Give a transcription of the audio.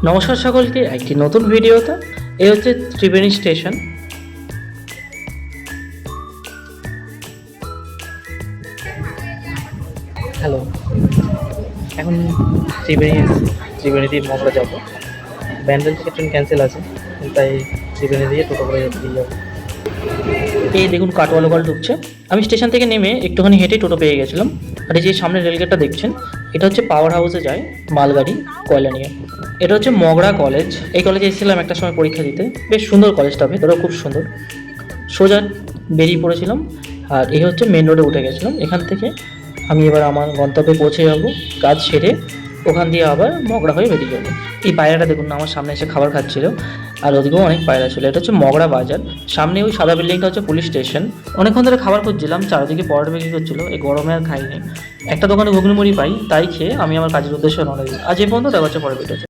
নমস্কার সকলকে একটি নতুন ভিডিওতে। এই হচ্ছে ত্রিবেণী স্টেশন। হ্যালো, এখন ত্রিবেণী দিয়ে মগরা যাবো। ব্যান্ডেল থেকে ট্রেন ক্যান্সেল আছে, তাই ত্রিবেণী দিয়ে টোটো করে দিয়ে যাবো। এই দেখুন কাটোয়া লোকাল ঢুকছে। আমি স্টেশন থেকে নেমে একটুখানি হেঁটে টোটো পেয়ে গেছিলাম। আর এই যে সামনে রেলগেটটা দেখছেন, এটা হচ্ছে পাওয়ার হাউসে যায় মালগাড়ি কয়লা নিয়ে। এটা হচ্ছে মগরা কলেজ। এই কলেজে এসেছিলাম একটা সময় পরীক্ষা দিতে। বেশ সুন্দর কলেজটা, ভেতরেও খুব সুন্দর। সোজা বেরিয়ে পড়েছিলাম আর এই হচ্ছে মেন রোডে উঠে গেছিলাম। এখান থেকে আমি এবার আমার গন্তব্যে পৌঁছে যাব। কাজ সেরে ওখান দিয়ে আবার মগরা হয়ে বেরিয়ে যাবো। এই পায়রাটা দেখুন না, আমার সামনে এসে খাবার খাচ্ছিল। আর ওদিকেও অনেক পায়রা ছিল। এটা হচ্ছে মগরা বাজার। সামনে ওই সাদা বিল্ডিংটা হচ্ছে পুলিশ স্টেশন। অনেকক্ষণ ধরে খাবার খুঁজছিলাম, চারিদিকে পরোটা বিক্রি করছিল। এই গরমে আর খাইনি। একটা দোকানে ঘুগনি মুড়ি পাই, তাই খেয়ে আমি আমার কাজের উদ্দেশ্যে রওনা দিই। আজ এই পর্যন্ত, দেখা হচ্ছে পরের ভিডিওতে।